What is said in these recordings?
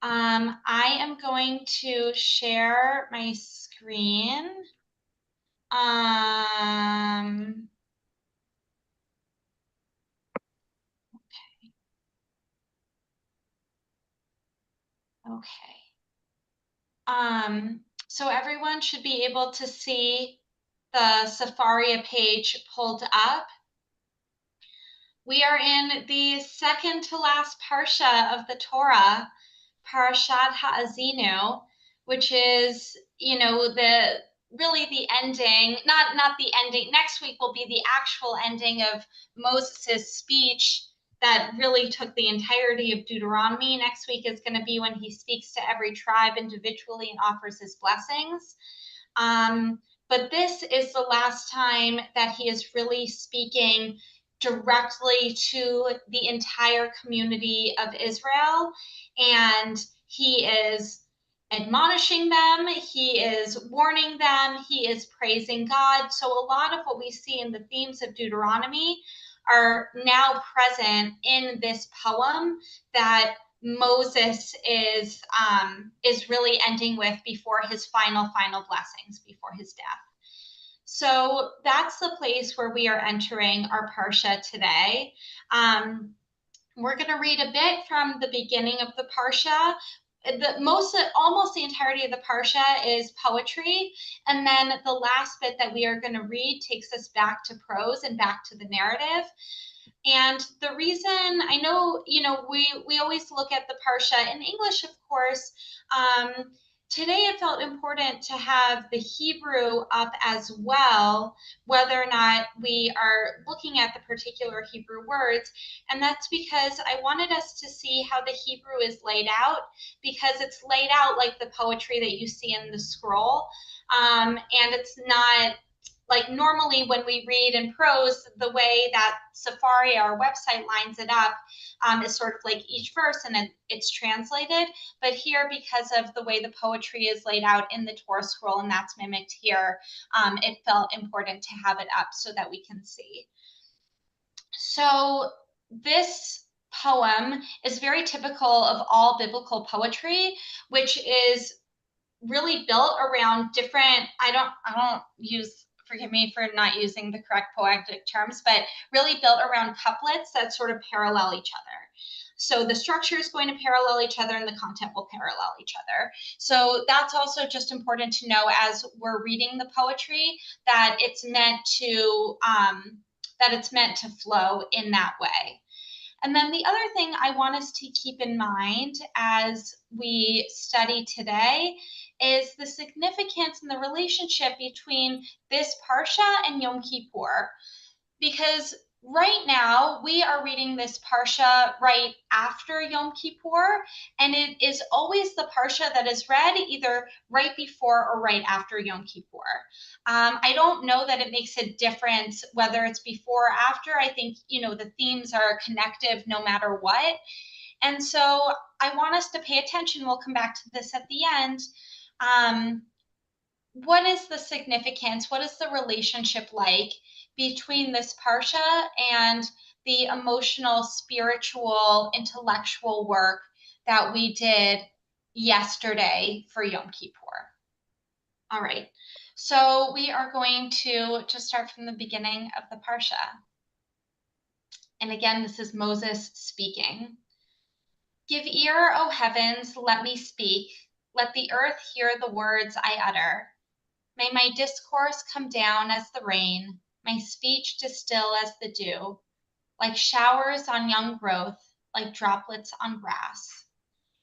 I am going to share my screen. Um, okay. So everyone should be able to see the Safaria page pulled up. We are in the second to last Parsha of the Torah, Parshat Ha'azinu, which is, the really the ending, not the ending. Next week will be the actual ending of Moses' speech that really took the entirety of Deuteronomy. Next week is going to be when he speaks to every tribe individually and offers his blessings. But this is the last time that he is really speaking directly to the entire community of Israel. And he is admonishing them, he is warning them, he is praising God. So a lot of what we see in the themes of Deuteronomy are now present in this poem that Moses is really ending with before his final blessings before his death. So that's the place where we are entering our Parsha today. We're going to read a bit from the beginning of the Parsha. Almost the entirety of the Parsha is poetry, and then the last bit that we are going to read takes us back to prose and back to the narrative. And the reason I know, we always look at the Parsha in English, of course. Today it felt important to have the Hebrew up as well, whether or not we are looking at the particular Hebrew words. And that's because I wanted us to see how the Hebrew is laid out, because it's laid out like the poetry that you see in the scroll. And it's not like normally when we read in prose, the way that Safari, our website, lines it up is sort of like each verse and it's translated. But here, because of the way the poetry is laid out in the Torah scroll and that's mimicked here, it felt important to have it up so that we can see. So this poem is very typical of all biblical poetry, which is really built around different, I don't use, forgive me for not using the correct poetic terms, but really built around couplets that sort of parallel each other. So the structure is going to parallel each other and the content will parallel each other. So that's also just important to know as we're reading the poetry, that it's meant to flow in that way. And then the other thing I want us to keep in mind as we study today is the significance and the relationship between this Parsha and Yom Kippur. Because right now we are reading this Parsha right after Yom Kippur, and it is always the Parsha that is read either right before or right after Yom Kippur. I don't know that it makes a difference whether it's before or after. I think, the themes are connective no matter what. And so I want us to pay attention. We'll come back to this at the end. What is the significance? What is the relationship like between this Parsha and the emotional, spiritual, intellectual work that we did yesterday for Yom Kippur? All right. So we are going to just start from the beginning of the Parsha. And again, this is Moses speaking. Give ear, O heavens, let me speak. Let the earth hear the words I utter. May my discourse come down as the rain, my speech distill as the dew, like showers on young growth, like droplets on grass.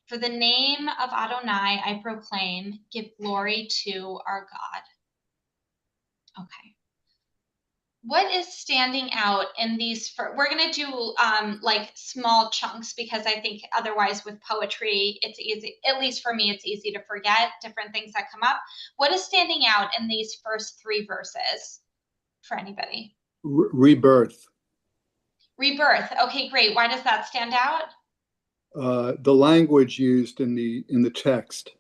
For the name of Adonai I proclaim, give glory to our God. Okay. What is standing out in these? We're going to do like small chunks because I think otherwise with poetry, it's easy, at least for me, it's easy to forget different things that come up. What is standing out in these first three verses for anybody? Rebirth. Rebirth. Okay, great. Why does that stand out? The language used in the text.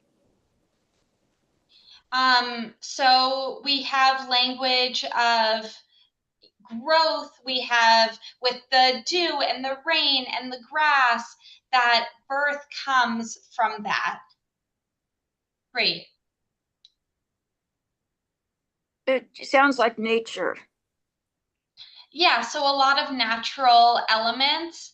So we have language of growth. We have with the dew and the rain and the grass that birth comes from that. Great. It sounds like nature. Yeah, so a lot of natural elements.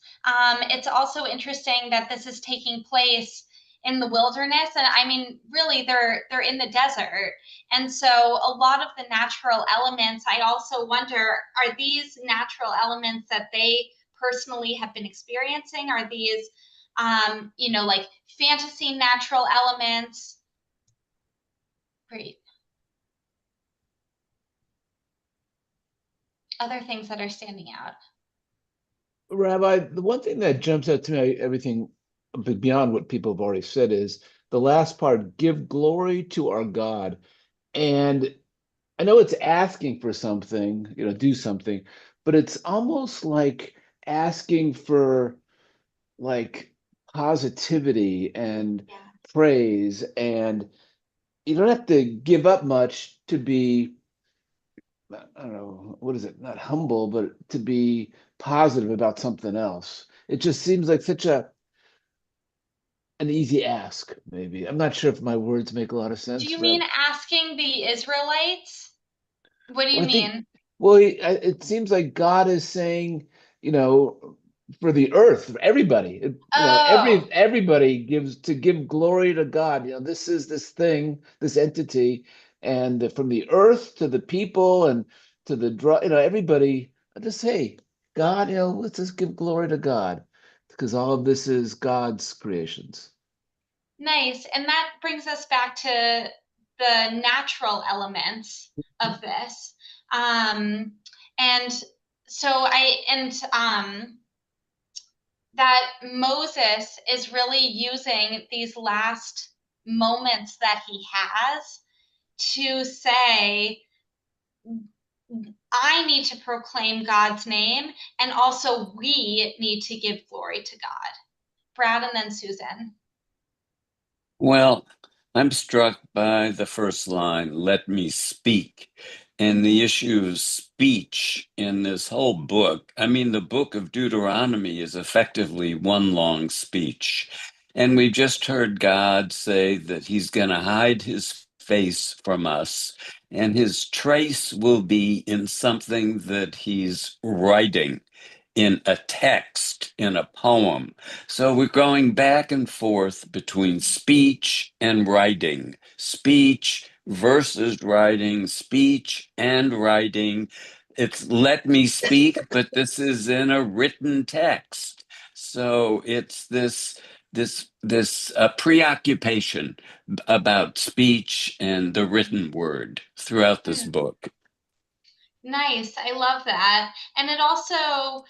It's also interesting that this is taking place in the wilderness, and I mean, really, they're in the desert, and so a lot of the natural elements. I also wonder, are these natural elements that they personally have been experiencing? Are these, like fantasy natural elements? Great. Other things that are standing out. Rabbi, the one thing that jumps out to me, everything beyond what people have already said, is the last part, give glory to our God. And I know it's asking for something, do something, but it's almost like asking for like positivity and praise. And you don't have to give up much to be, I don't know, what is it? Not humble, but to be positive about something else. It just seems like such an easy ask, maybe. I'm not sure if my words make a lot of sense. Do you mean asking the Israelites? What do you Well, I think, mean? well, it seems like God is saying, you know, for the earth, for everybody, Oh, everybody give glory to God. This is this thing, this entity, and from the earth to the people and to the everybody. Just hey, God, let's just give glory to God because all of this is God's creations. nice. And that brings us back to the natural elements of this. Um, and so that Moses is really using these last moments that he has to say, I need to proclaim God's name, and also we need to give glory to God. Brad and then Susan. Well, I'm struck by the first line, let me speak. And the issue of speech in this whole book. I mean, the book of Deuteronomy is effectively one long speech. And we just heard God say that he's going to hide his face from us, and his trace will be in something that he's writing, in a text, in a poem. So we're going back and forth between speech and writing, speech versus writing, speech and writing. It's let me speak, but this is in a written text. So it's this preoccupation about speech and the written word throughout this book. Nice. I love that. And it also,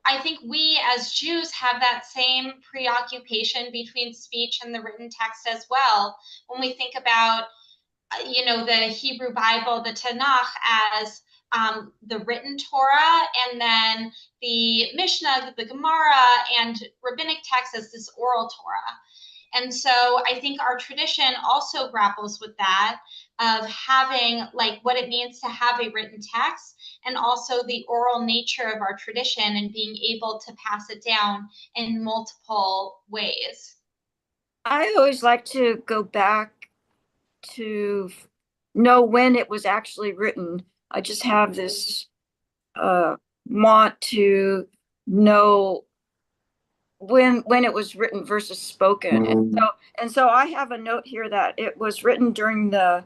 I think we as Jews have that same preoccupation between speech and the written text as well. When we think about, the Hebrew Bible, the Tanakh, as the written Torah, and then the Mishnah, the Gemara, and rabbinic text as this oral Torah. And so I think our tradition also grapples with that, of having like what it means to have a written text, and also the oral nature of our tradition and being able to pass it down in multiple ways. I always like to go back to know when it was actually written. I just have this want to know when it was written versus spoken. And so I have a note here that it was written during the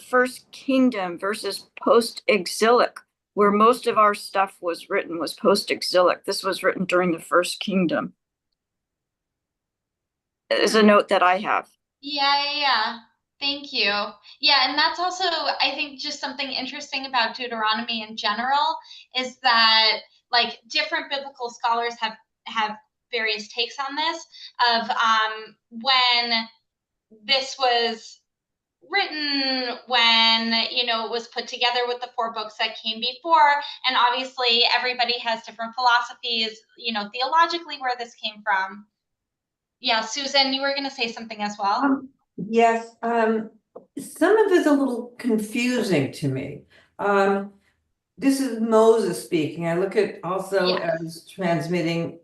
first kingdom versus post-exilic, where most of our stuff was written was post-exilic. This was written during the first kingdom. Is a note that I have. Yeah. Thank you. Yeah, and that's also, I think, just something interesting about Deuteronomy in general, is that like different biblical scholars have various takes on this, of when this was written, when it was put together with the four books that came before, and obviously everybody has different philosophies, theologically, where this came from. Yeah, Susan, you were going to say something as well. Yes, some of it's a little confusing to me. This is Moses speaking. I look at also as transmitting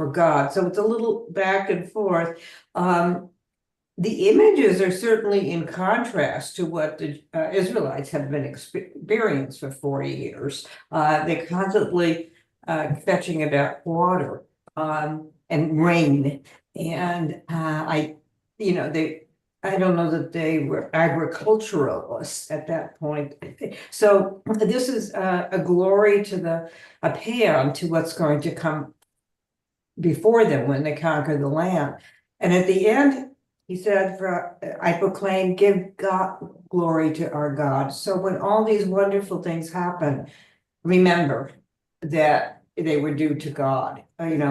for God. So it's a little back and forth. The images are certainly in contrast to what the Israelites have been experienced for 40 years. They're constantly fetching about water and rain. And I don't know that they were agriculturalists at that point. So this is a glory to a paean to what's going to come before them when they conquer the land. And at the end, he said, I proclaim, give God glory to our God. So when all these wonderful things happen, remember that they were due to God, and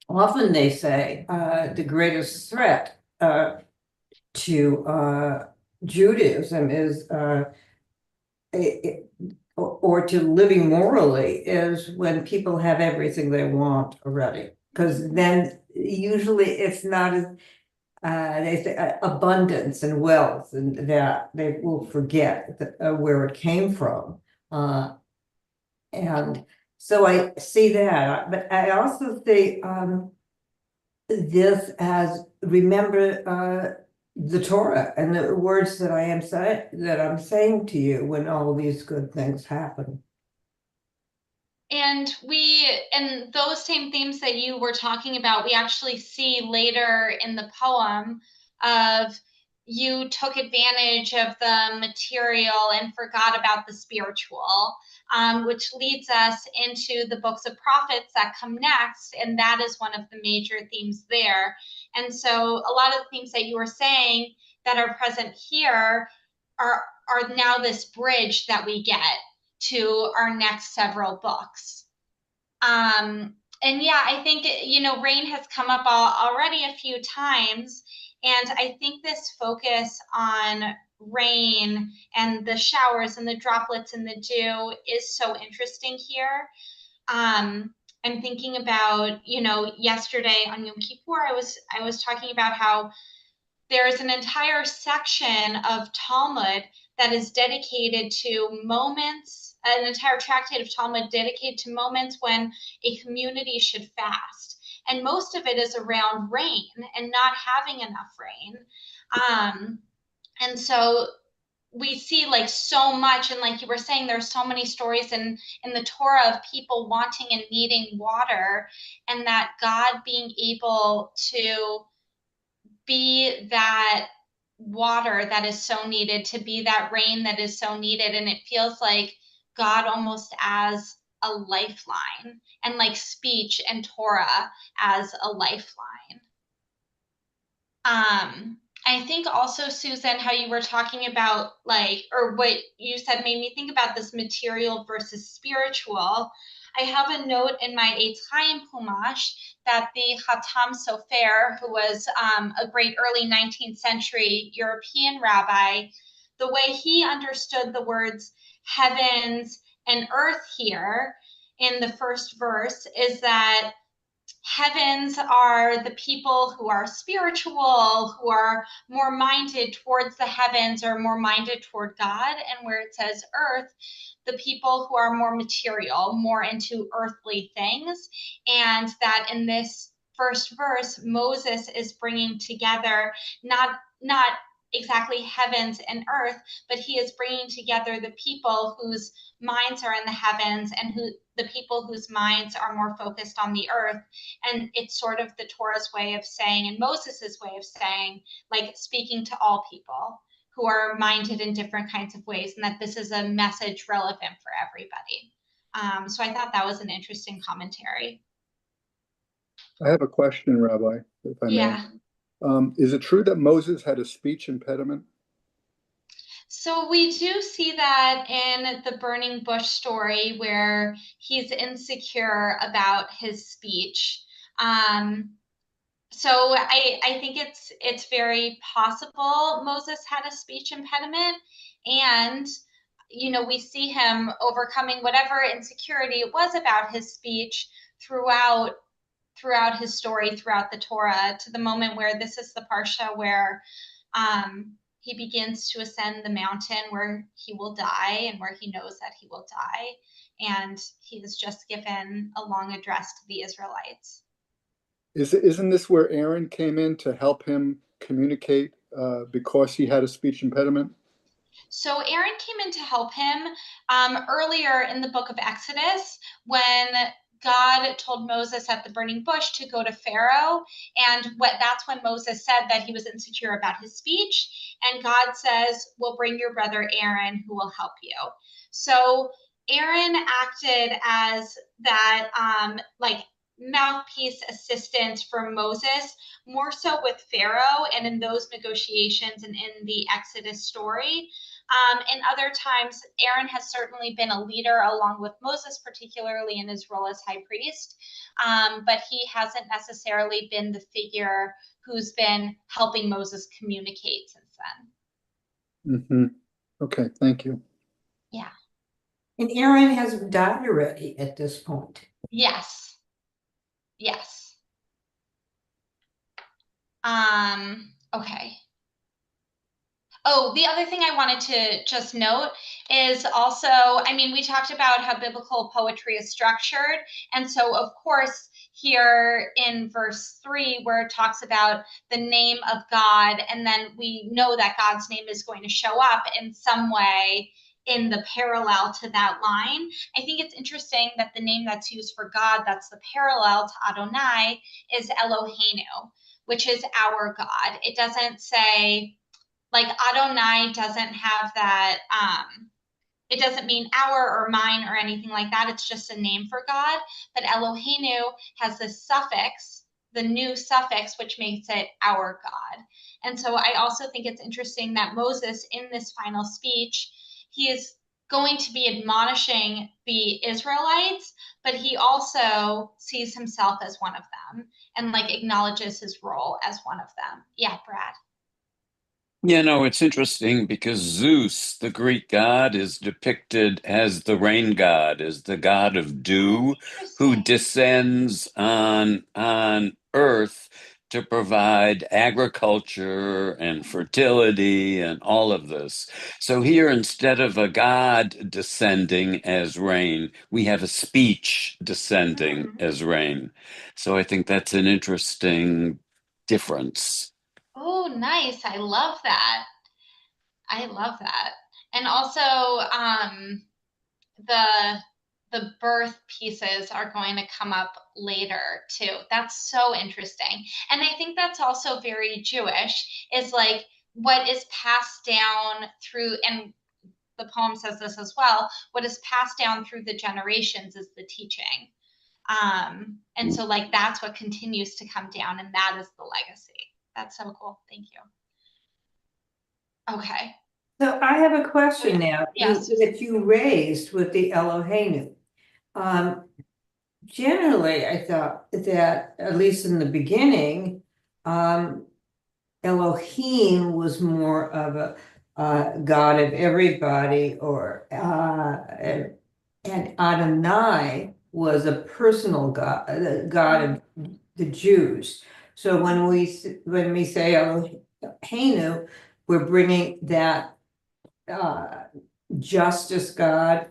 often they say the greatest threat to Judaism is or to living morally is when people have everything they want already, because then usually it's not as they say abundance and wealth, and that they will forget where it came from. And so I see that, but I also see this as remember the Torah and the words that I'm saying to you when all these good things happen. And those same themes that you were talking about, we actually see later in the poem of you took advantage of the material and forgot about the spiritual, which leads us into the books of prophets that come next. And that is one of the major themes there. And so a lot of the themes that you were saying that are present here are now this bridge that we get to our next several books. And yeah, I think, rain has come up already a few times. And I think this focus on rain and the showers and the droplets and the dew is so interesting here. I'm thinking about, yesterday on Yom Kippur, I was talking about how there's an entire section of Talmud that is dedicated to moments, an entire tractate of Talmud dedicated to moments when a community should fast. And most of it is around rain and not having enough rain. And so we see like so much, and like you were saying, there's so many stories in the Torah of people wanting and needing water, and that God being able to be that water that is so needed, to be that rain that is so needed. And it feels like God almost as a lifeline, and like speech and Torah as a lifeline. I think also, Susan, how you were talking about or what you said made me think about this material versus spiritual. I have a note in my Eitz Chaim Chumash that the Chatam Sofer, who was a great early 19th century European rabbi, the way he understood the words heavens and earth here in the first verse is that heavens are the people who are spiritual, who are more minded towards the heavens or more minded toward God. And where it says earth, the people who are more material, more into earthly things. And that in this first verse, Moses is bringing together not exactly heavens and earth, but he is bringing together the people whose minds are in the heavens and the people whose minds are more focused on the earth. And it's sort of the Torah's way of saying, and Moses's way of saying, like speaking to all people who are minded in different kinds of ways, and that this is a message relevant for everybody. So I thought that was an interesting commentary. I have a question, Rabbi, if I may. Yeah. Is it true that Moses had a speech impediment? So we do see that in the burning bush story where he's insecure about his speech. So I think it's very possible Moses had a speech impediment, and we see him overcoming whatever insecurity it was about his speech throughout his story, throughout the Torah, to the moment where this is the Parsha where he begins to ascend the mountain where he will die and where he knows that he will die. and he has just given a long address to the Israelites. Isn't this where Aaron came in to help him communicate because he had a speech impediment? So Aaron came in to help him earlier in the book of Exodus when God told Moses at the burning bush to go to Pharaoh. And that's when Moses said that he was insecure about his speech. And God says, "We'll bring your brother Aaron who will help you." So Aaron acted as that mouthpiece assistant for Moses, more so with Pharaoh and in those negotiations and in the Exodus story. And other times, Aaron has certainly been a leader along with Moses, particularly in his role as high priest, but he hasn't necessarily been the figure who's been helping Moses communicate since then. Mm-hmm. Okay, thank you. Yeah. And Aaron has died already at this point. Yes. Yes. Okay. Oh, the other thing I wanted to just note is also, I mean, we talked about how biblical poetry is structured. And so, of course, here in verse 3, where it talks about the name of God, and then we know that God's name is going to show up in some way in the parallel to that line. I think it's interesting that the name that's used for God, that's the parallel to Adonai, is Eloheinu, which is our God. It doesn't say, like, Adonai doesn't have that, it doesn't mean our or mine or anything like that. It's just a name for God. But Eloheinu has this suffix, the new suffix, which makes it our God. And so I also think it's interesting that Moses, in this final speech, he is going to be admonishing the Israelites, but he also sees himself as one of them and like acknowledges his role as one of them. Yeah, Brad. It's interesting because Zeus, the Greek god, is depicted as the rain god, as the god of dew, who descends on earth to provide agriculture and fertility and all of this. So here, instead of a god descending as rain, we have a speech descending as rain. So I think that's an interesting difference. Oh, nice. I love that. I love that. And also, the birth pieces are going to come up later too. That's so interesting. And I think that's also very Jewish, is like what is passed down through, and the poem says this as well, what is passed down through the generations is the teaching. And so like that's what continues to come down, and that is the legacy. That's so cool. Thank you. Okay. So I have a question now. Yes. That you raised with the Eloheinu. Generally, I thought that, at least in the beginning, Elohim was more of a God of everybody, or and Adonai was a personal God, the God of the Jews. So when we say Eloheinu, we're bringing that justice God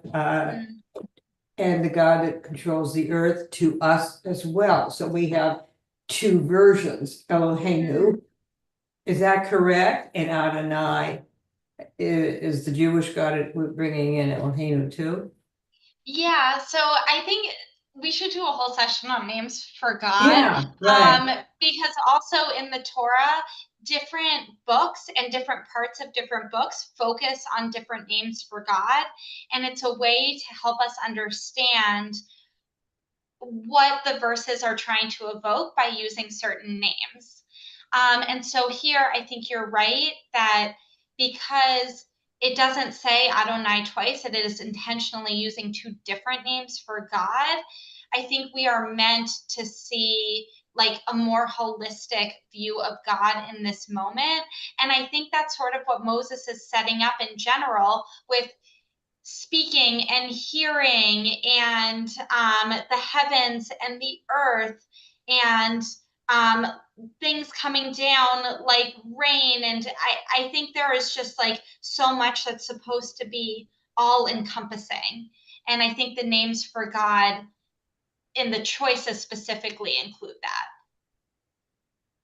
and the God that controls the earth to us as well. So we have two versions, Eloheinu. Is that correct? And Adonai is the Jewish God we're bringing in Eloheinu too? Yeah, so I think we should do a whole session on names for God. Yeah, right. Because also in the Torah, different books and different parts of different books focus on different names for God. And it's a way to help us understand what the verses are trying to evoke by using certain names. And so here, I think you're right that because it doesn't say Adonai twice, it is intentionally using two different names for God. I think we are meant to see like a more holistic view of God in this moment. And I think that's sort of what Moses is setting up in general with speaking and hearing and the heavens and the earth and things coming down like rain. And I think there is just like so much that's supposed to be all encompassing. And I think the names for God in the choices specifically include that.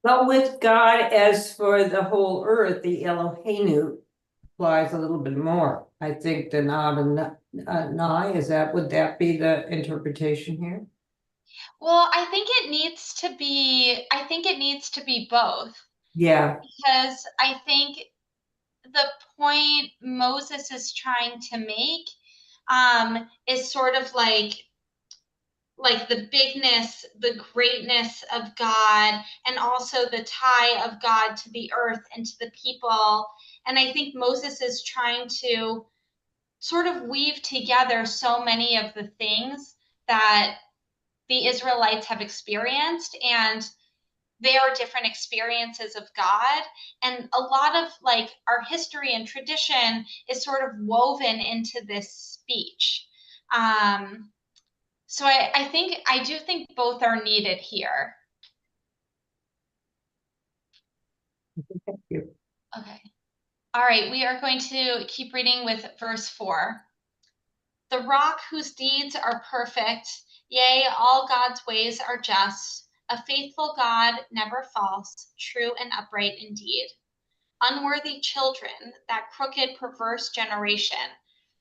But with God, as for the whole earth, the Eloheinu applies a little bit more. I think than Adonai. Would that be the interpretation here? Well, I think it needs to be both. Yeah. Because I think the point Moses is trying to make is sort of like the bigness, the greatness of God, and also the tie of God to the earth and to the people. And I think Moses is trying to sort of weave together so many of the things that the Israelites have experienced, and they are different experiences of God. And a lot of like our history and tradition is sort of woven into this speech. So I do think both are needed here. Thank you. Okay. All right, we are going to keep reading with verse 4. The rock whose deeds are perfect, yea, all God's ways are just, a faithful God, never false, true and upright indeed. Unworthy children, that crooked, perverse generation,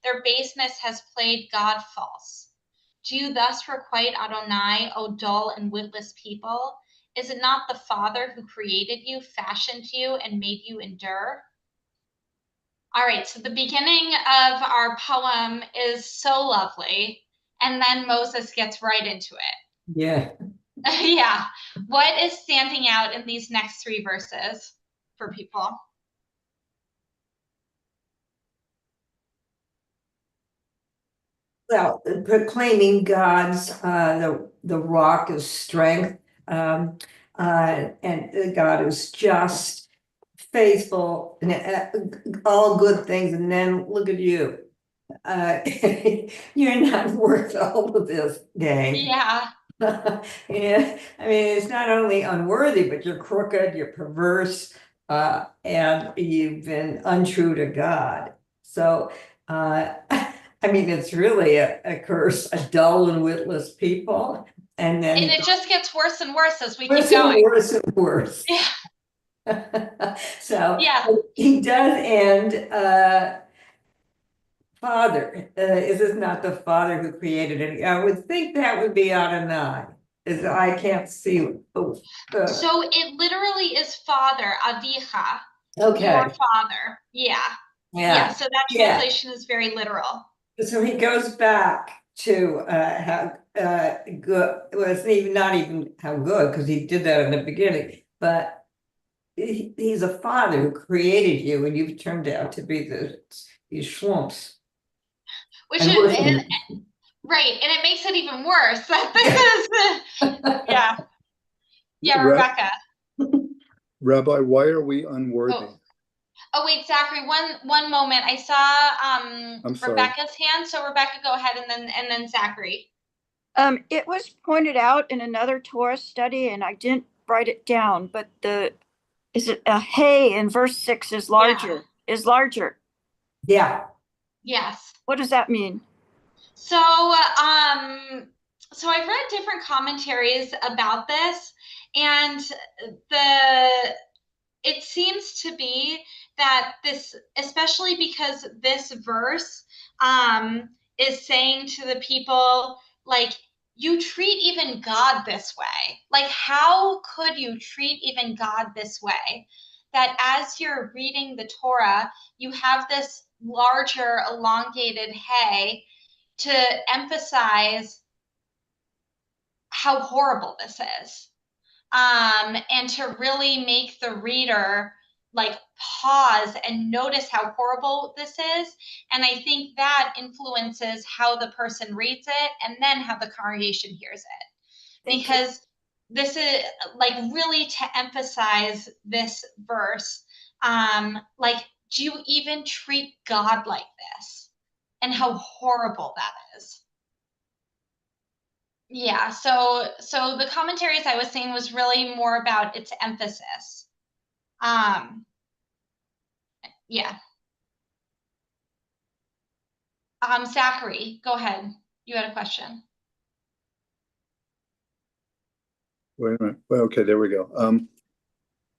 their baseness has played God false. Do you thus requite Adonai, O dull and witless people? Is it not the Father who created you, fashioned you, and made you endure? All right, so the beginning of our poem is so lovely, and then Moses gets right into it. Yeah. Yeah. What is standing out in these next 3 verses for people? Well, proclaiming God's the rock of strength, and God is just, faithful, and all good things. And then look at you, you're not worth all of this, gang. Yeah. Yeah, I mean, it's not only unworthy, but you're crooked, you're perverse, and you've been untrue to God. So, I mean, it's really a curse, a dull and witless people. And then And it just gets worse and worse as we keep worse and going. worse and worse. Yeah. So Yeah. he does end, Father, is this not the Father who created it? I would think that would be Adonai, as I can't see. So it literally is Father, Avicha, Okay, your father. Yeah. Yeah. So that yeah. translation is very literal. So he goes back to how good, well, it's even not even how good, because he did that in the beginning, but he's a father who created you, and you've turned out to be these schlumps. Which And is we're- right, and it makes it even worse. This is yeah. Yeah, Rebecca. Rabbi, why are we unworthy? Oh wait, Zachary, one moment. I saw I'm sorry. Rebecca's hand. So Rebecca, go ahead, and then Zachary. It was pointed out in another Torah study, and I didn't write it down, but is it a hey in verse 6 is larger, is larger. Yeah. Yes. What does that mean? So so I've read different commentaries about this, and it seems to be that this, especially because this verse is saying to the people, like, you treat even God this way. Like, how could you treat even God this way? That as you're reading the Torah, you have this larger, elongated hey to emphasize how horrible this is. And to really make the reader like pause and notice how horrible this is. And I think that influences how the person reads it and then how the congregation hears it. Because this is like really to emphasize this verse, like, do you even treat God like this? And how horrible that is. Yeah, so the commentaries I was saying was really more about its emphasis. Yeah. Zachary, go ahead. You had a question. Wait a minute. Well, okay, there we go.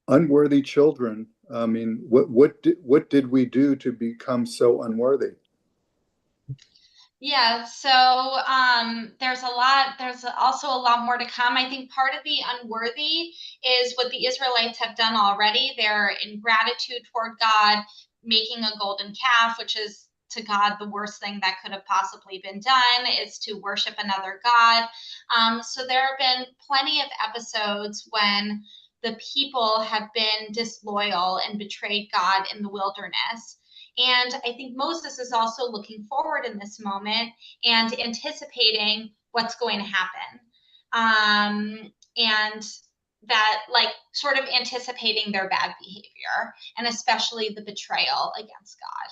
Unworthy children. I mean, what did we do to become so unworthy? Yeah, so there's also a lot more to come. I think part of the unworthy is what the Israelites have done already. Their ingratitude toward God, making a golden calf, which is to God the worst thing that could have possibly been done, is to worship another God. So there have been plenty of episodes when the people have been disloyal and betrayed God in the wilderness. And I think Moses is also looking forward in this moment and anticipating what's going to happen. And that, like, sort of anticipating their bad behavior, and especially the betrayal against God.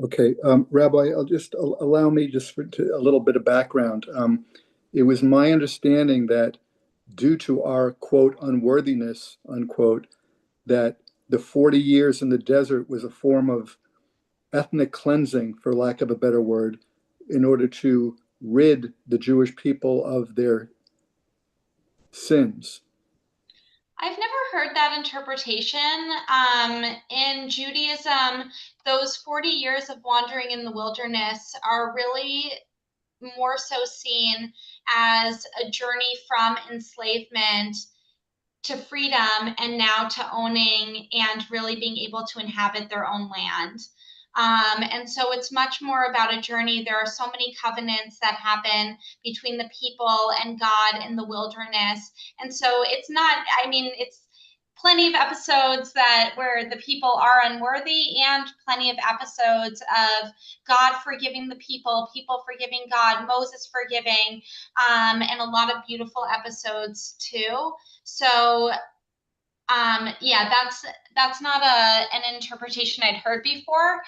Okay, Rabbi, I'll just allow me just a little bit of background. It was my understanding that due to our quote unworthiness unquote, that the 40 years in the desert was a form of ethnic cleansing, for lack of a better word, in order to rid the Jewish people of their sins. I've never heard that interpretation. In Judaism, those 40 years of wandering in the wilderness are really more so seen as a journey from enslavement to freedom, and now to owning and really being able to inhabit their own land. And so it's much more about a journey. There are so many covenants that happen between the people and God in the wilderness. And so it's not, I mean, it's plenty of episodes where the people are unworthy, and plenty of episodes of God forgiving the people forgiving God, Moses forgiving, and a lot of beautiful episodes too. So yeah, that's not an interpretation I'd heard before.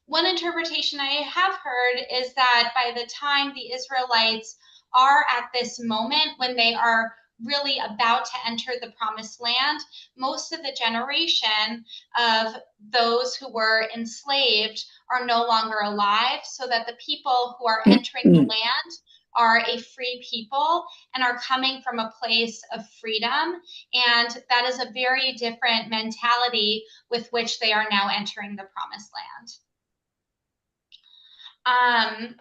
One interpretation I have heard is that by the time the Israelites are at this moment when they are really about to enter the promised land, most of the generation of those who were enslaved are no longer alive, so that the people who are entering the land are a free people and are coming from a place of freedom. And that is a very different mentality with which they are now entering the promised land.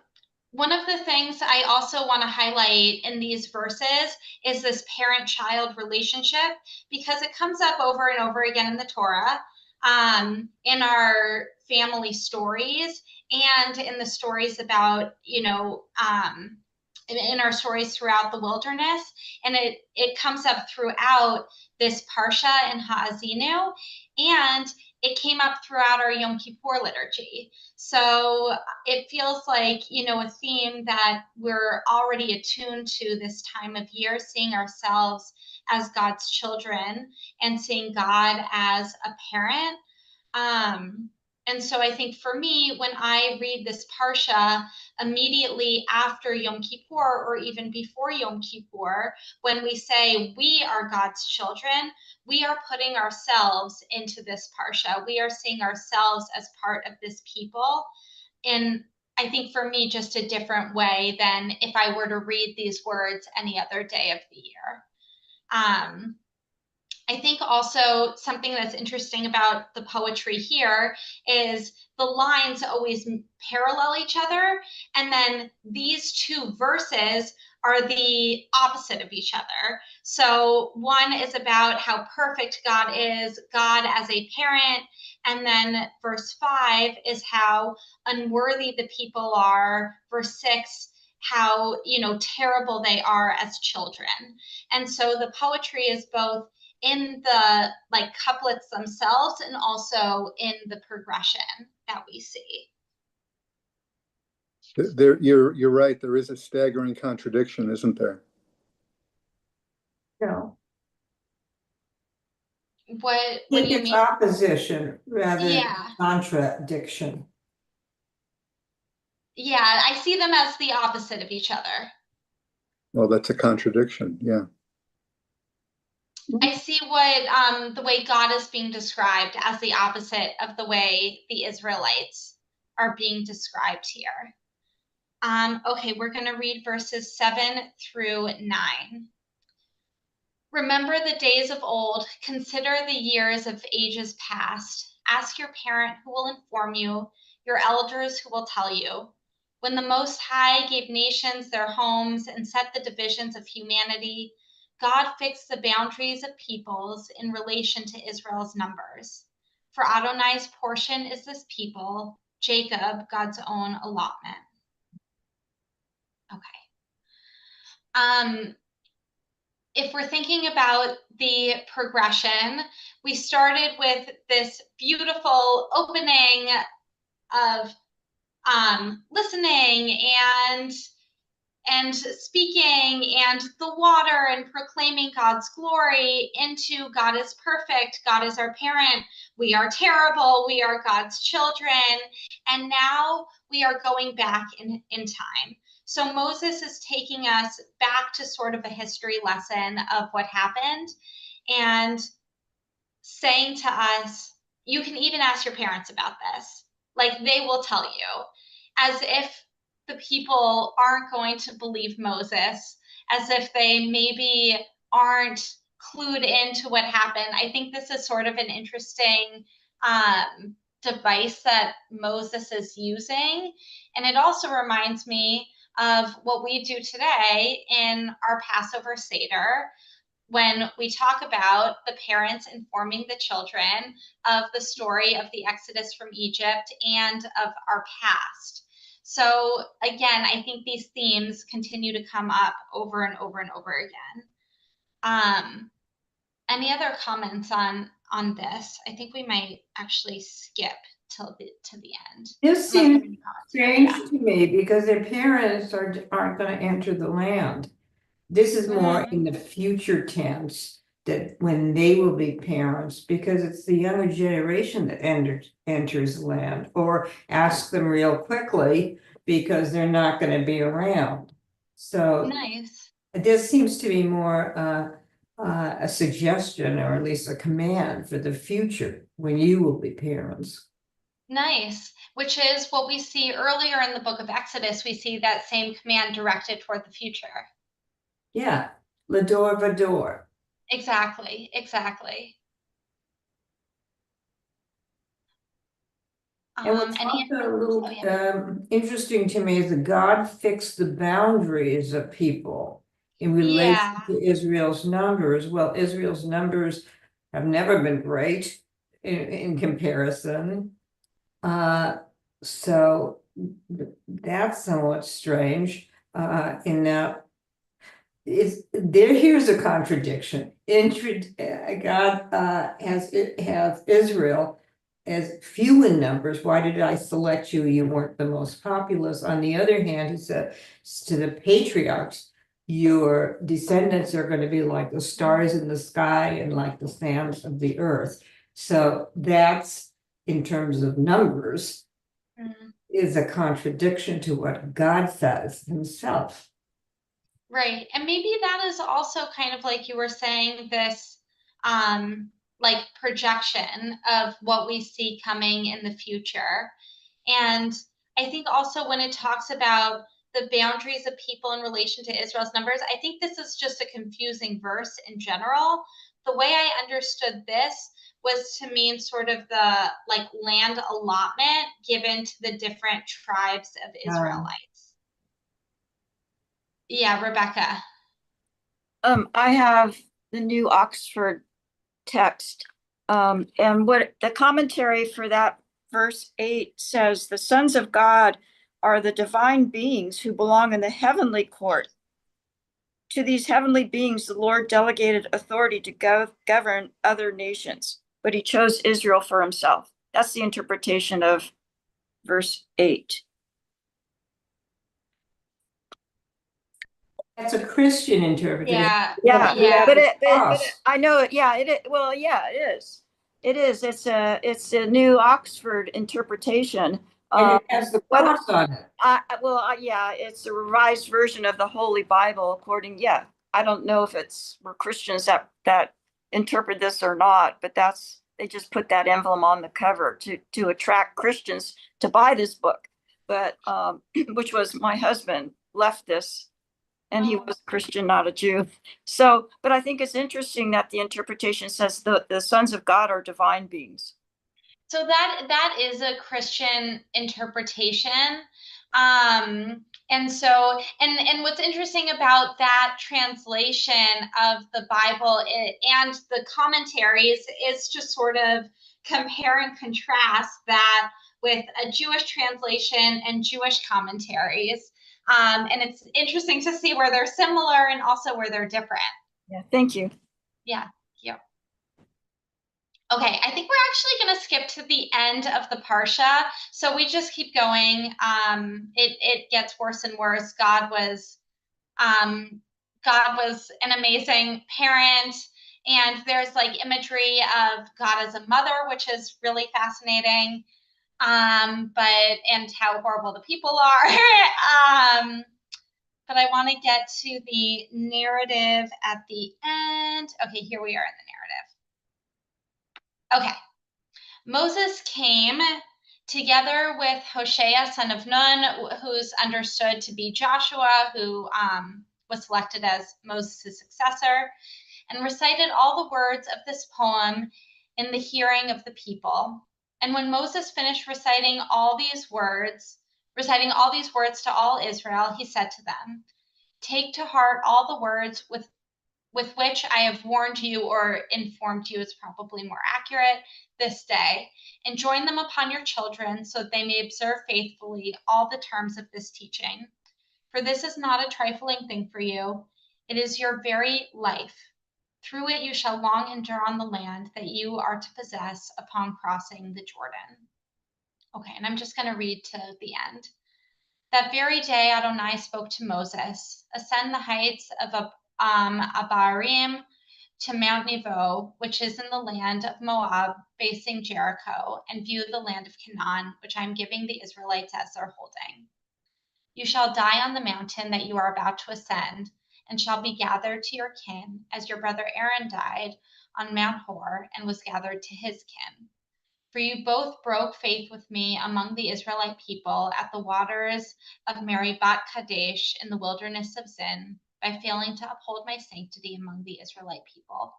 One of the things I also want to highlight in these verses is this parent-child relationship, because it comes up over and over again in the Torah, in our family stories, and in the stories about, in our stories throughout the wilderness. And it comes up throughout this Parsha in Ha'azinu, and it came up throughout our Yom Kippur liturgy. So it feels like, a theme that we're already attuned to this time of year, seeing ourselves as God's children and seeing God as a parent. And so I think for me, when I read this Parsha immediately after Yom Kippur, or even before Yom Kippur, when we say we are God's children, we are putting ourselves into this Parsha. We are seeing ourselves as part of this people. And I think for me, just a different way than if I were to read these words any other day of the year. I think also something that's interesting about the poetry here is the lines always parallel each other, and then these two verses are the opposite of each other. So one is about how perfect God is, God as a parent, and then verse 5 is how unworthy the people are, verse 6 how terrible they are as children. And so the poetry is both in the couplets themselves and also in the progression that we see. You're right. There is a staggering contradiction, isn't there? No. What do you It's mean? opposition rather than Yeah. contradiction. Yeah, I see them as the opposite of each other. Well, that's a contradiction. Yeah. I see what the way God is being described as the opposite of the way the Israelites are being described here. Okay, we're going to read verses 7 through 9. Remember the days of old, consider the years of ages past. Ask your parent who will inform you, your elders who will tell you. When the Most High gave nations their homes and set the divisions of humanity, God fixed the boundaries of peoples in relation to Israel's numbers. For Adonai's portion is this people, Jacob, God's own allotment. Okay. If we're thinking about the progression, we started with this beautiful opening of listening and speaking and the water and proclaiming God's glory into God is perfect, God is our parent, we are terrible, we are God's children, and now we are going back in time. So Moses is taking us back to sort of a history lesson of what happened and saying to us, you can even ask your parents about this. Like, they will tell you, as if the people aren't going to believe Moses, as if they maybe aren't clued into what happened. I think this is sort of an interesting device that Moses is using. And it also reminds me of what we do today in our Passover Seder, when we talk about the parents informing the children of the story of the Exodus from Egypt and of our past. So again, I think these themes continue to come up over and over and over again. Any other comments on this? I think we might actually skip to the end. This seems strange to me because their parents aren't going to enter the land. This is more in the future tense, that when they will be parents, because it's the younger generation that enters the land, or ask them real quickly because they're not going to be around. So nice. This seems to be more a suggestion, or at least a command for the future when you will be parents. Nice, which is what we see earlier in the book of Exodus. We see that same command directed toward the future. Yeah, Lador Vador. Exactly, exactly. And what's also a little interesting to me is that God fixed the boundaries of people in relation to Israel's numbers. Well, Israel's numbers have never been great in comparison. So that's somewhat strange in that here's a contradiction. God has Israel as few in numbers. Why did I select you? You weren't the most populous. On the other hand, he said to the patriarchs, your descendants are going to be like the stars in the sky and like the sands of the earth. So that's, in terms of numbers, is a contradiction to what God says himself. Right. And maybe that is also kind of like you were saying, this like projection of what we see coming in the future. And I think also when it talks about the boundaries of people in relation to Israel's numbers, I think this is just a confusing verse in general. The way I understood this was to mean sort of the like land allotment given to the different tribes of Israelites. Yeah, Rebecca. I have the New Oxford text. And what the commentary for that verse 8 says, the sons of God are the divine beings who belong in the heavenly court. To these heavenly beings, the Lord delegated authority to govern other nations, but he chose Israel for himself. That's the interpretation of verse 8. That's a Christian interpretation. Yeah. But I know it. Yeah, it. Well, yeah, it is. It is. It's a New Oxford interpretation. And it has the cross on it. Yeah, it's a revised version of the Holy Bible. I don't know if we're Christians that interpret this or not, but that's they just put that emblem on the cover to attract Christians to buy this book. But which was my husband left this, and he was a Christian, not a Jew. So, but I think it's interesting that the interpretation says the sons of God are divine beings. So that is a Christian interpretation. And what's interesting about that translation of the Bible and the commentaries is to sort of compare and contrast that with a Jewish translation and Jewish commentaries. And it's interesting to see where they're similar and also where they're different. Yeah, thank you. Yeah, yeah. Okay, I think we're actually going to skip to the end of the Parsha. So we just keep going. It gets worse and worse. God was an amazing parent. And there's like imagery of God as a mother, which is really fascinating. And how horrible the people are. But I want to get to the narrative at the end. Okay, here we are in the narrative. Okay. Moses came together with Hoshea, son of Nun, who's understood to be Joshua, who was selected as Moses' successor, and recited all the words of this poem in the hearing of the people. And when Moses finished reciting all these words to all Israel, he said to them, "Take to heart all the words with which I have warned you, or informed you is probably more accurate, this day, and join them upon your children so that they may observe faithfully all the terms of this teaching. For this is not a trifling thing for you. It is your very life. Through it you shall long endure on the land that you are to possess upon crossing the Jordan." Okay, and I'm just going to read to the end. That very day Adonai spoke to Moses, "Ascend the heights of Abarim to Mount Nebo, which is in the land of Moab, facing Jericho, and view the land of Canaan, which I am giving the Israelites as their holding. You shall die on the mountain that you are about to ascend, and shall be gathered to your kin, as your brother Aaron died on Mount Hor and was gathered to his kin. For you both broke faith with me among the Israelite people at the waters of Meribah Kadesh in the wilderness of Zin, by failing to uphold my sanctity among the Israelite people.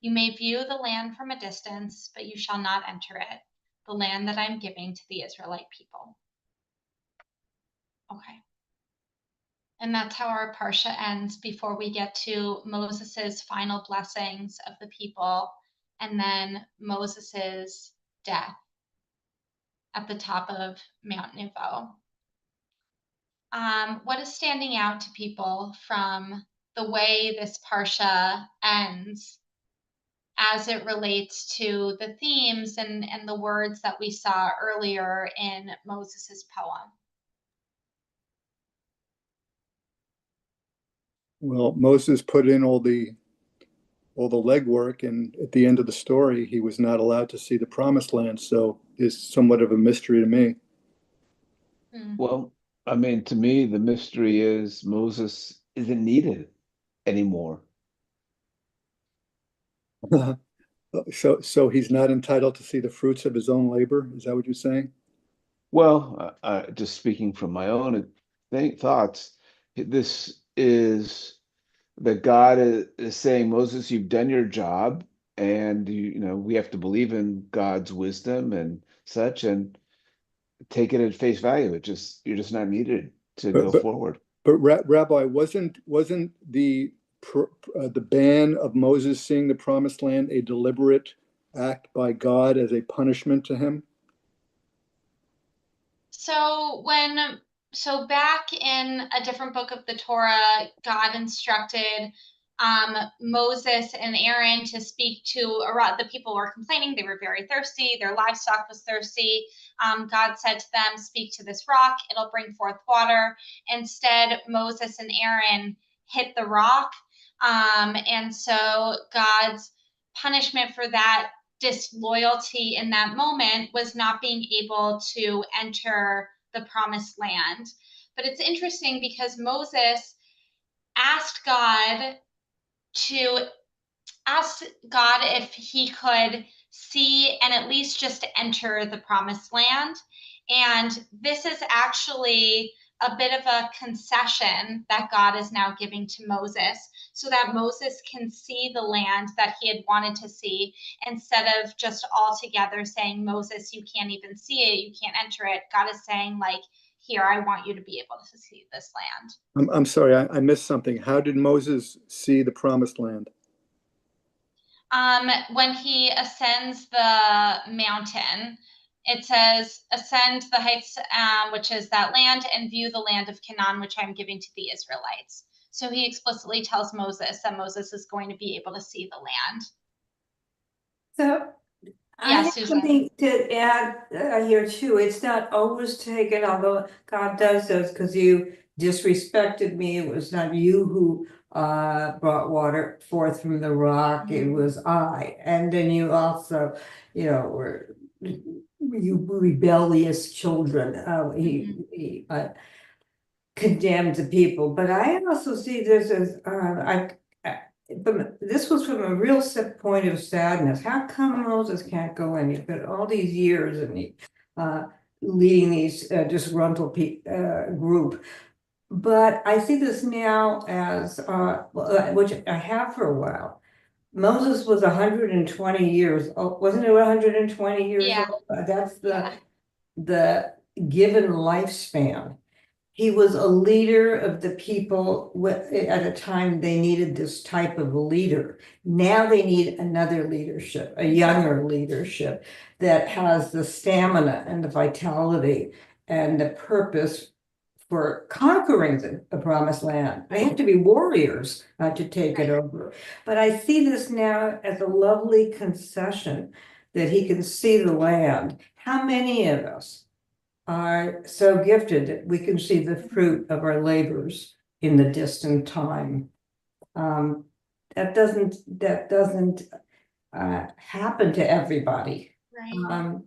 You may view the land from a distance, but you shall not enter it, the land that I am giving to the Israelite people." Okay. And that's how our Parsha ends before we get to Moses's final blessings of the people, and then Moses's death at the top of Mount Nebo. What is standing out to people from the way this Parsha ends as it relates to the themes and the words that we saw earlier in Moses's poem? Well, Moses put in all the legwork, and at the end of the story, he was not allowed to see the promised land. So it's somewhat of a mystery to me. Well, I mean, to me, the mystery is Moses isn't needed anymore. So he's not entitled to see the fruits of his own labor. Is that what you're saying? Well, just speaking from my own thoughts, this is that God is saying, Moses, you've done your job, and we have to believe in God's wisdom and such, and take it at face value. You're just not needed to But go but forward. but Rabbi, wasn't the ban of Moses seeing the promised land a deliberate act by God as a punishment to him? So back in a different book of the Torah, God instructed Moses and Aaron to speak to the people were complaining. They were very thirsty. Their livestock was thirsty. God said to them, "Speak to this rock. It'll bring forth water." Instead, Moses and Aaron hit the rock. And so God's punishment for that disloyalty in that moment was not being able to enter the promised land. But it's interesting because Moses asked God to asked God if he could see and at least just enter the promised land. And this is actually a bit of a concession that God is now giving to Moses so that Moses can see the land that he had wanted to see instead of just altogether saying, Moses, you can't even see it, you can't enter it. God is saying, like, here, I want you to be able to see this land. I'm sorry, I missed something. How did Moses see the promised land? When he ascends the mountain, it says, ascend the heights, which is that land, and view the land of Canaan, which I'm giving to the Israelites. So he explicitly tells Moses that Moses is going to be able to see the land. So I Yeah, have Susan. something to add here too. It's not always taken, although God does this, because you disrespected me. It was not you who brought water forth from the rock. It was I. And then you also, were you rebellious children. He condemned the people. But I also see this as this was from a real point of sadness. How come Moses can't go in? He's got all these years and leading these disgruntled group. But I see this now as which I have for a while. Moses was 120 years old. Wasn't it 120 years Yeah. old? That's the given lifespan. He was a leader of the people at a time they needed this type of a leader. Now they need another leadership, a younger leadership that has the stamina and the vitality and the purpose for conquering the promised land. They have to be warriors to take it over. But I see this now as a lovely concession that he can see the land. How many of us are so gifted that we can see the fruit of our labors in the distant time? That doesn't happen to everybody. Right.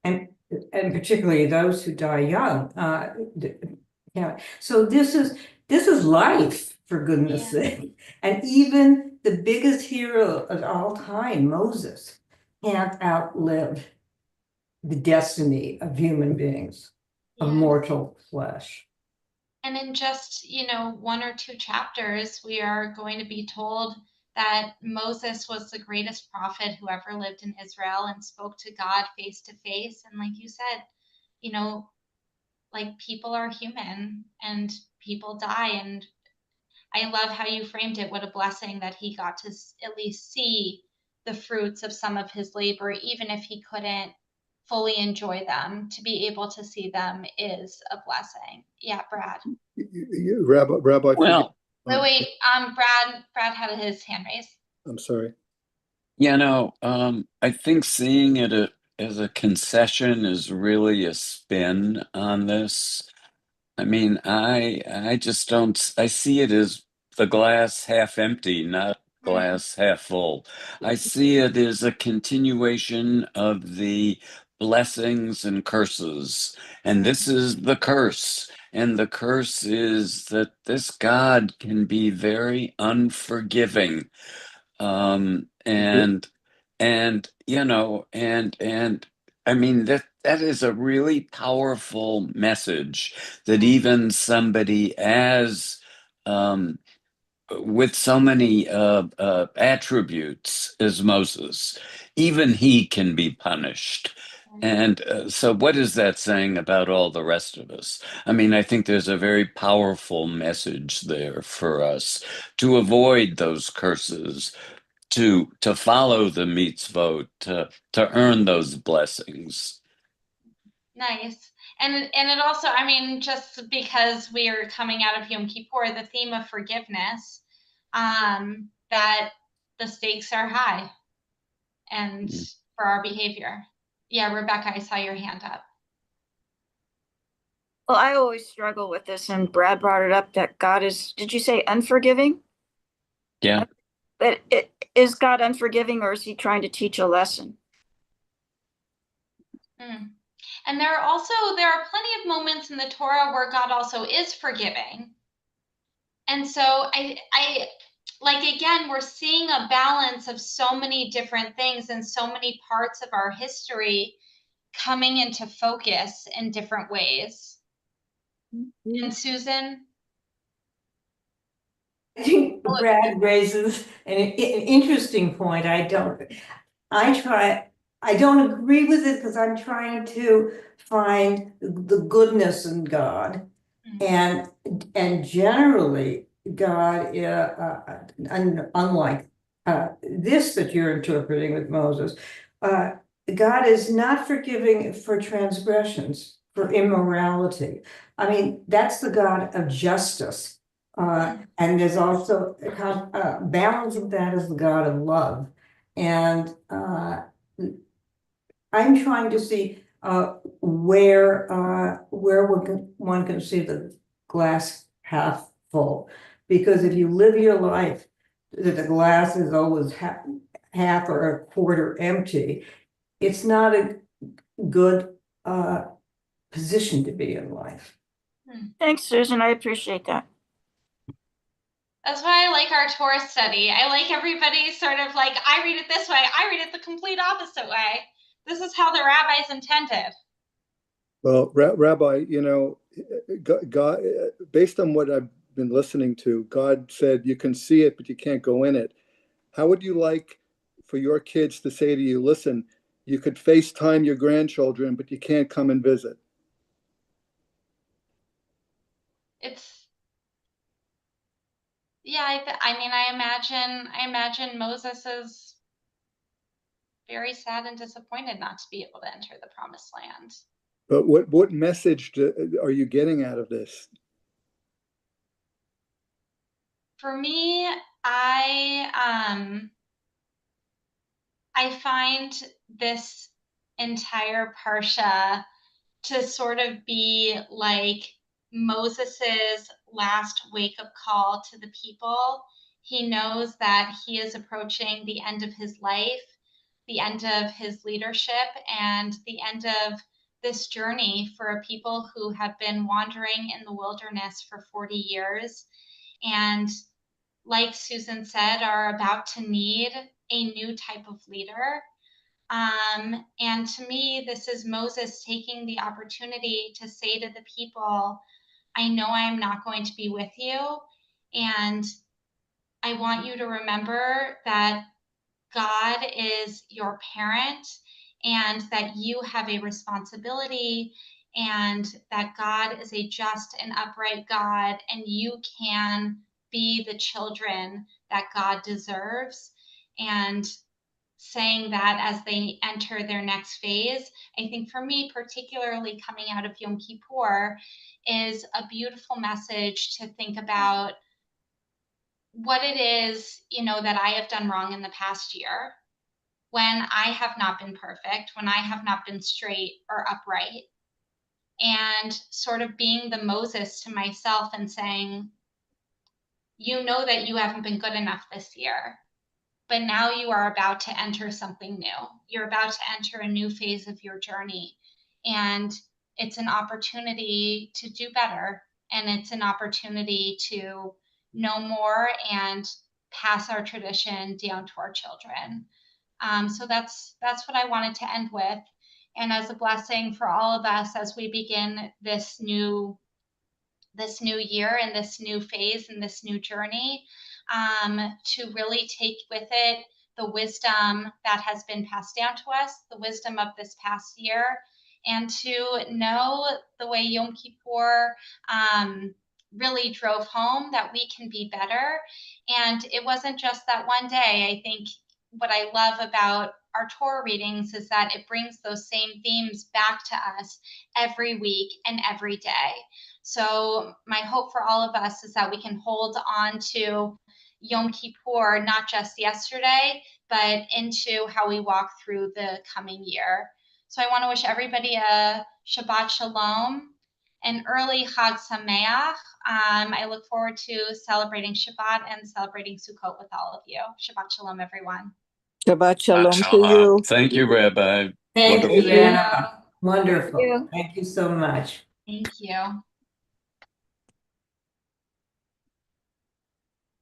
And particularly those who die young. So this is life, for goodness sake. And even the biggest hero of all time, Moses, can't outlive the destiny of human beings, of mortal flesh. And in just, 1 or 2 chapters, we are going to be told that Moses was the greatest prophet who ever lived in Israel and spoke to God face to face. And like you said, like, people are human and people die. And I love how you framed it. What a blessing that he got to at least see the fruits of some of his labor, even if he couldn't fully enjoy them. To be able to see them is a blessing. Yeah, Brad. Rabbi. Well, Wait. Brad had his hand raised. I'm sorry. I think seeing it as a concession is really a spin on this. I mean, I just don't, I see it as the glass half empty, not glass half full. I see it as a continuation of the blessings and curses. And this is the curse. And the curse is that this God can be very unforgiving. And I mean that is a really powerful message that even somebody as with so many attributes as Moses, even he can be punished. And so, what is that saying about all the rest of us? I mean, I think there's a very powerful message there for us to avoid those curses, to follow the mitzvot, to earn those blessings. Nice. And it also, I mean, just because we are coming out of Yom Kippur, the theme of forgiveness, that the stakes are high and for our behavior. Yeah, Rebecca, I saw your hand up. Well, I always struggle with this, and Brad brought it up that God is, did you say unforgiving? Yeah. But is God unforgiving, or is he trying to teach a lesson? And there are plenty of moments in the Torah where God also is forgiving. And so like, again, we're seeing a balance of so many different things and so many parts of our history coming into focus in different ways. And Susan? I think Brad raises an interesting point. I don't agree with it because I'm trying to find the goodness in God. And generally, God, unlike this that you're interpreting with Moses, God is not forgiving for transgressions, for immorality. I mean, that's the God of justice. And there's also balancing that as the God of love. And I'm trying to see where one can see the glass half full. Because if you live your life that the glass is always half or a quarter empty, it's not a good position to be in life. Thanks, Susan. I appreciate that. That's why I like our Torah study. I like everybody sort of like, I read it this way, I read it the complete opposite way. This is how the rabbis intended. Well, Rabbi, you know, God, based on what I've been listening to, God said you can see it, but you can't go in it. How would you like for your kids to say to you, listen, you could FaceTime your grandchildren, but you can't come and visit? Yeah, I mean, I imagine Moses is very sad and disappointed not to be able to enter the promised land. But what message are you getting out of this? For me, I find this entire Parsha to sort of be like Moses's last wake-up call to the people. He knows that he is approaching the end of his life, the end of his leadership, and the end of this journey for a people who have been wandering in the wilderness for 40 years. And like Susan said, are about to need a new type of leader. And to me, this is Moses taking the opportunity to say to the people, I know I'm not going to be with you, and I want you to remember that God is your parent and that you have a responsibility, and that God is a just and upright God, and you can be the children that God deserves. And saying that as they enter their next phase, I think for me, particularly coming out of Yom Kippur, is a beautiful message to think about what it is, you know, that I have done wrong in the past year, when I have not been perfect, when I have not been straight or upright, and sort of being the Moses to myself and saying, you know that you haven't been good enough this year, but now you are about to enter something new. You're about to enter a new phase of your journey. And it's an opportunity to do better. And it's an opportunity to know more and pass our tradition down to our children. So that's what I wanted to end with. And as a blessing for all of us as we begin this new year and this new phase and this new journey, to really take with it the wisdom that has been passed down to us, the wisdom of this past year, and to know the way Yom Kippur really drove home that we can be better. And it wasn't just that one day. I think what I love about our Torah readings is that it brings those same themes back to us every week and every day. So my hope for all of us is that we can hold on to Yom Kippur, not just yesterday, but into how we walk through the coming year. So I want to wish everybody a Shabbat Shalom, an early Chag Sameach. I look forward to celebrating Shabbat and celebrating Sukkot with all of you. Shabbat Shalom, everyone. Shabbat Shalom to you. Thank you, Rabbi. Thank Wonderful. you, Anna. Wonderful. Thank you. Thank you so much. Thank you.